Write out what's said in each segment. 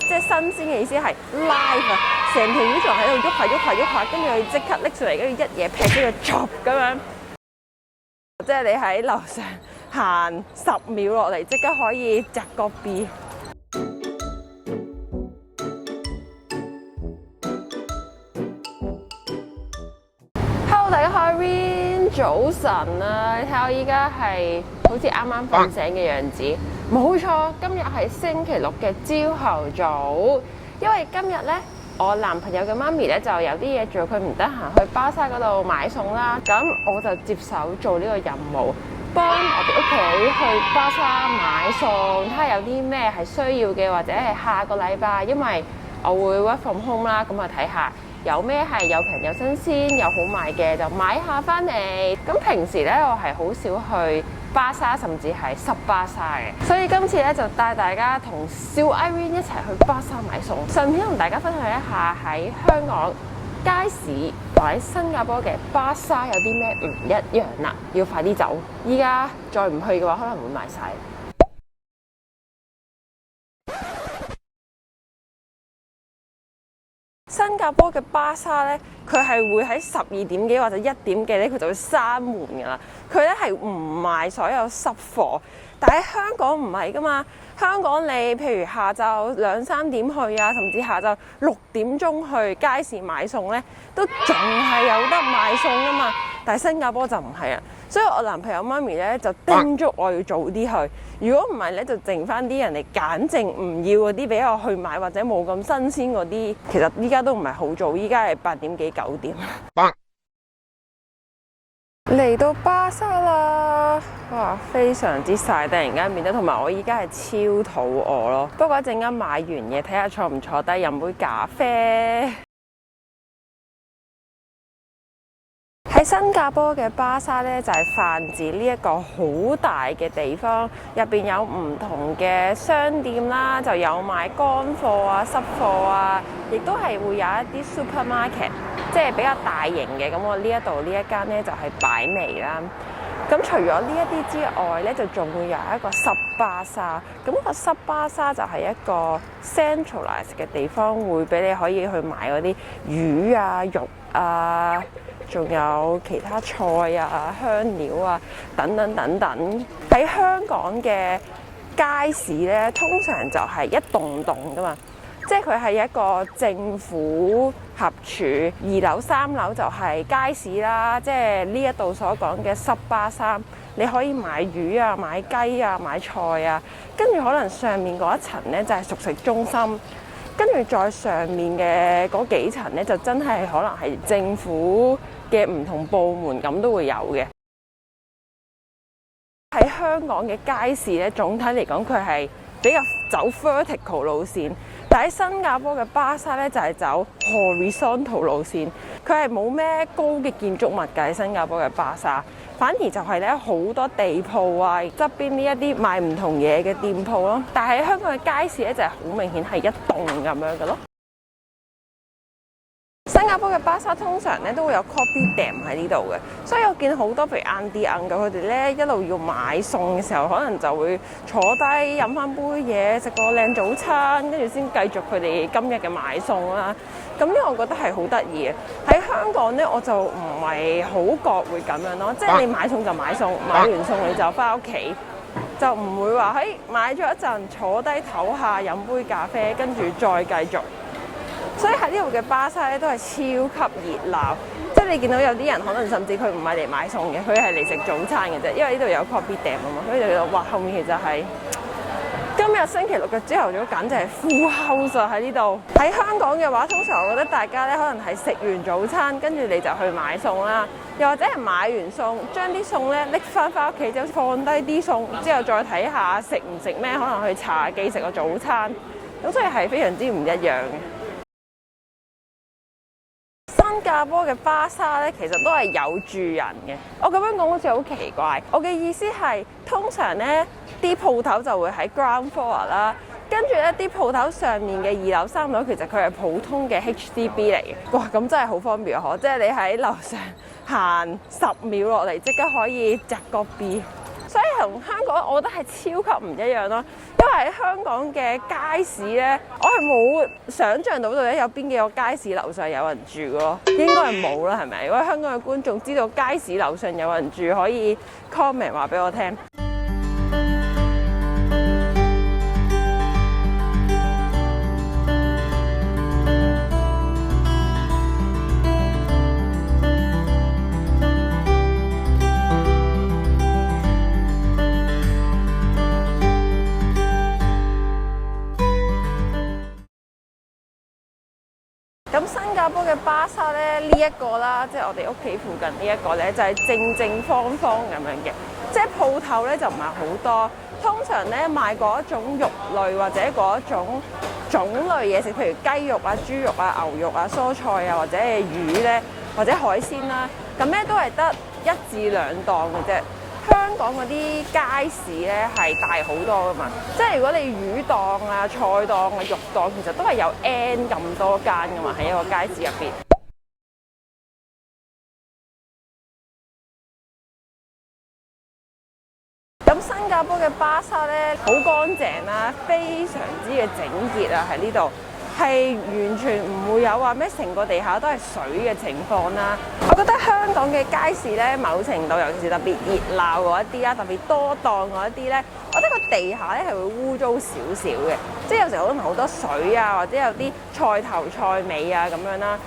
即係新鮮嘅意思係 live 啊，成條魚仲喺度喐下喐下喐下，跟住佢即刻拎上嚟，跟住一嘢劈咗佢 chop 咁樣。即係你喺樓上行10秒落嚟，即刻可以摘個 B。Hello， 大家好，Irene， 早晨啊！你睇我依家係好似啱啱瞓醒嘅樣子。冇錯，今日係星期六嘅朝頭早，因為今日呢，我男朋友嘅媽咪咧就有啲嘢做，佢唔得閒去巴沙嗰度買餸啦，咁我就接手做呢個任務，幫我哋屋企去巴沙買餸，睇下有啲咩係需要嘅，或者係下個禮拜，因為我會 work from home 啦，咁啊睇下有咩係有平有新鮮又好賣嘅，就買下翻嚟。咁平時咧我係好少去巴沙，甚至係濕巴沙嘅，所以今次咧就帶大家同小 Irene 一齊去巴沙買餸，順便同大家分享一下喺香港街市或者新加坡嘅巴沙有啲咩唔一樣啦，要快啲走，依家再唔去嘅話可能會賣晒。新加坡嘅巴沙咧，佢係會喺12點幾或者1點幾咧，佢就會閂門㗎啦。佢咧係唔賣所有濕貨，但喺香港唔係㗎嘛。香港你譬如下晝2、3點去啊，甚至下晝6點鐘去街市買餸咧，都仲係有得買餸㗎嘛。但係新加坡就唔係啊，所以我男朋友媽咪咧就叮囑我要早啲去。如果唔係咧，就剩翻啲人哋揀剩唔要嗰啲俾我去買，或者冇咁新鮮嗰啲。其實依家都唔係好早，依家係8點幾9點。嚟到巴沙啦，哇！非常之曬，突然間變得，同埋我依家係超肚餓咯。不過一陣間買完嘢，睇下坐唔坐低飲杯咖啡。喺新加坡嘅巴沙咧，就係泛指呢一個好大嘅地方，入邊有唔同嘅商店啦，就有賣乾貨啊、濕貨啊，亦都係會有一啲 supermarket， 即係比較大型嘅。咁我呢一度呢一間咧就係擺味啦。咁除咗呢一啲之外咧，就仲會有一個濕巴沙。咁個濕巴沙就係一個 centralized 嘅地方，會俾你可以去買嗰啲魚啊、肉啊。仲有其他菜啊、香料啊等等等等。喺香港嘅街市咧，通常就係一棟棟噶嘛，即係佢係一個政府合署，2樓3樓就係街市啦，即係呢一度所講嘅濕巴沙，你可以買魚啊、買雞啊、買菜啊，跟住可能上面嗰一層咧就係熟食中心。跟住再上面嘅嗰幾層咧，就真係可能係政府嘅唔同部門咁都會有嘅。喺香港嘅街市咧，總體嚟講佢係比較走 vertical 路線，但喺新加坡嘅巴沙咧就係走 horizontal 路線，佢係冇咩高嘅建築物㗎。喺新加坡嘅巴沙，反而就係咧好多地鋪啊，側邊呢一啲賣唔同嘢嘅店鋪咯。但係喺香港嘅街市咧就係好明顯係一棟咁樣嘅咯。新加坡嘅巴沙通常咧都會有 kopitiam 喺呢度嘅，所以我見好多譬如 auntie uncle 佢哋咧一路要買餸嘅時候，可能就會坐低飲翻杯嘢，食個靚早餐，跟住先繼續佢哋今日嘅買餸啦。咁呢個我覺得係好得意嘅。喺香港咧我就唔係好覺會咁樣咯，即係你買餸就買餸，買完餸你就翻屋企，就唔會話喺買咗一陣坐低唞下飲杯咖啡，跟住再繼續。所以喺呢度嘅巴沙咧都係超級熱鬧，即係你見到有啲人可能甚至佢唔係嚟買餸嘅，佢係嚟食早餐嘅啫，因為呢度有 kopitiam 啊嘛，所以就覺得哇，後面其實係今日星期六嘅朝頭早簡直係 full house 喺呢度。喺香港嘅話，通常我覺得大家咧可能係食完早餐，跟住你就去買餸啦，又或者係買完餸將啲餸咧拎翻屋企，就放低啲餸之後再睇下食唔食咩，可能去茶記食個早餐，咁所以係非常之唔一樣嘅。新加坡嘅巴沙咧，其實都係有住人嘅。我咁樣講好似好奇怪，我嘅意思係通常咧啲鋪頭就會喺 ground floor 啦，跟住咧啲鋪頭上面嘅2樓3樓其實佢係普通嘅 HDB 嚟嘅。哇，咁真係好方便呵！即係你喺樓上行10秒落嚟，即刻可以摘個 B。所以同香港我覺得係超級唔一樣咯。因為喺香港嘅街市咧，我係冇想像到咧有邊幾個街市樓上有人住嘅咯，應該係冇啦，係咪？如果香港嘅觀眾知道街市樓上有人住，可以 comment 話俾我聽。咁新加坡嘅巴剎咧，呢一個啦，即係我哋屋企附近呢一個咧，就係正正方方咁樣嘅，即係鋪頭咧就唔係好多，通常咧賣嗰一種肉類或者嗰一種種類嘢食，譬如雞肉啊、豬肉啊、牛肉啊、蔬菜啊，或者係魚咧，或者海鮮啦，咁咧都係得1至2檔嘅啫。香港嗰啲街市咧係大好多噶嘛，即係如果你魚檔啊、菜檔啊、肉檔，其實都係有 N 咁多間噶嘛，喺一個街市入邊。咁新加坡嘅巴剎咧好乾淨啦，非常之嘅整潔啊，喺呢度。係完全唔會有話咩成個地下都係水嘅情況啦。我覺得香港嘅街市咧，某程度尤其是特別熱鬧嗰一啲啊，特別多檔嗰一啲咧，我覺得個地下咧係會污糟少少嘅，即係有時候可能好多水啊，或者有啲菜頭菜尾啊咁樣啦。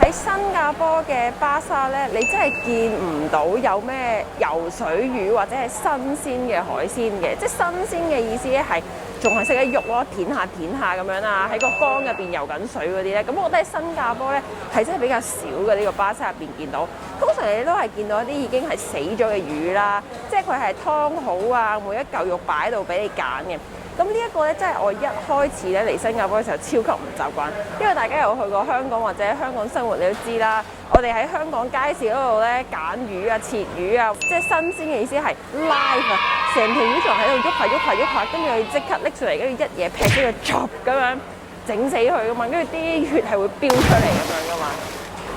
喺新加坡嘅巴剎咧，你真係見唔到有咩游水魚或者係新鮮嘅海鮮嘅，即係新鮮嘅意思咧係仲係識得喐咯，片下咁樣啊，喺個缸入邊游緊水嗰啲咧，咁我覺得喺新加坡咧係真係比較少嘅呢個巴剎入邊見到。通常你都係見到一啲已經係死咗嘅魚啦，即係佢係劏好啊，每一嚿肉擺喺度俾你揀嘅。咁呢一個咧，真係我一開始咧嚟新加坡嘅時候超級唔習慣，因為大家有去過香港或者香港生活，你都知啦。我哋喺香港街市嗰度咧揀魚啊、切魚啊，即係新鮮嘅意思係 live 啊，成條魚仲喺度喐下，跟住佢即刻拎出嚟，跟住一嘢劈咗佢 chop 咁樣整死佢噶嘛，跟住啲血係會飆出嚟咁樣噶嘛。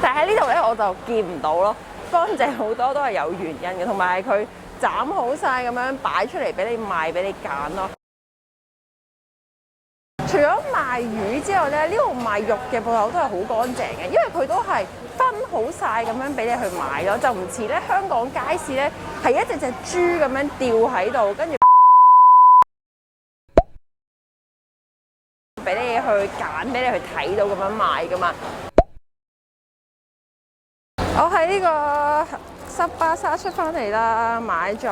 但係喺呢度咧我就見唔到咯，乾淨好多都係有原因嘅，同埋佢斬好晒咁樣擺出嚟俾你賣，俾你揀咯。除咗賣魚之外咧，呢度賣肉嘅鋪頭都係好乾淨嘅，因為佢都係分好晒咁樣俾你去買咯，就唔似咧香港街市咧係一隻隻豬咁樣吊喺度，跟住俾你去揀，俾你去睇到咁樣賣噶嘛。我喺呢個濕巴剎出翻嚟啦，買咗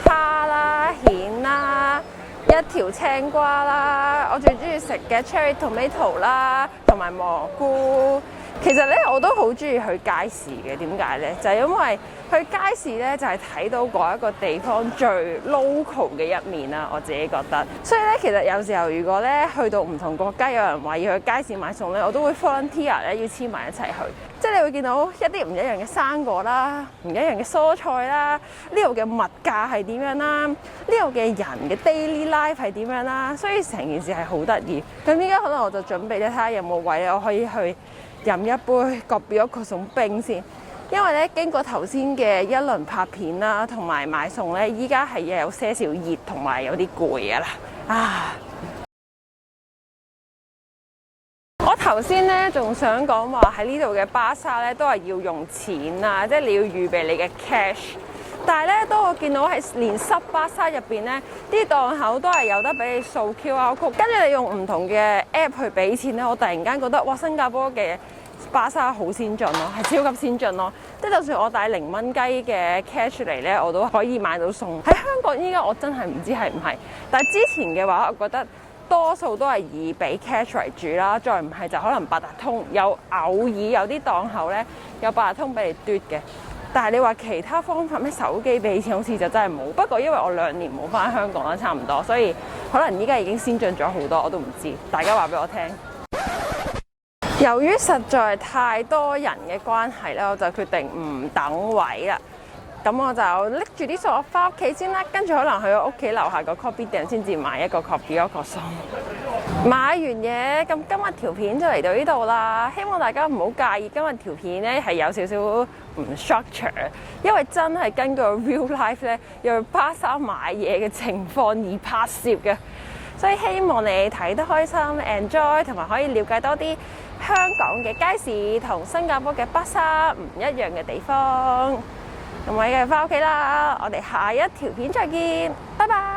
蝦啦、蜆啦。一條青瓜啦，我最中意食嘅 cherry tomato 啦，同埋蘑菇。其實咧，我都好中意去街市嘅。點解咧？就係因為去街市咧，就係睇到嗰一個地方最 local 嘅一面啦。我自己覺得。所以咧，其實有時候如果咧去到唔同國家，有人話要去街市買餸咧，我都會 volunteer 咧要黐埋一齊去。即係你會見到一啲唔一樣嘅生果啦，唔一樣嘅蔬菜啦，呢度嘅物價係點樣啦，呢度嘅人嘅 daily life 係點樣啦，所以成件事係好得意。咁依家可能我就準備咧睇下有冇位咧，我可以去飲一杯葛比克送冰先。因為咧經過頭先嘅一輪拍片啦，同埋買餸咧，依家係有些少熱同埋有啲攰㗎啦。我頭先咧仲想講話喺呢度嘅巴剎咧都係要用錢啊，即係你要預備你嘅 cash。但係咧，當我見到喺連濕巴剎入邊咧，啲檔口都係有得俾你掃 QR code，跟住你用唔同嘅 app 去俾錢咧，我突然間覺得哇，新加坡嘅巴剎好先進咯，係超級先進咯。即係就算我帶0蚊雞嘅 cash 嚟咧，我都可以買到餸。喺香港依家我真係唔知係唔係，但係之前嘅話，我覺得多數都係以俾 cash 為主啦，再唔係就可能八達通，有偶爾有啲檔口咧有八達通俾你嘟嘅。但係你話其他方法咩手機俾錢好似就真係冇。不過因為我2年冇返香港啦，差唔多，所以可能依家已經先進咗好多，我都唔知。大家話俾我聽。由於實在太多人嘅關係咧，我就決定唔等位啦。咁我就拎住啲餸翻屋企先啦，跟住可能去我屋企樓下個 coffee 店先至買一個 coffee 一個餸。買完嘢，咁今日條片就嚟到呢度啦。希望大家唔好介意今日條片咧係有少少唔 structure， 因為真係根據 real life 咧，要去巴沙買嘢嘅情況而拍攝嘅。所以希望你睇得開心 enjoy， 同埋可以了解多啲香港嘅街市同新加坡嘅巴沙唔一樣嘅地方。咁我哋翻屋企啦，我哋下一條片再見，拜拜。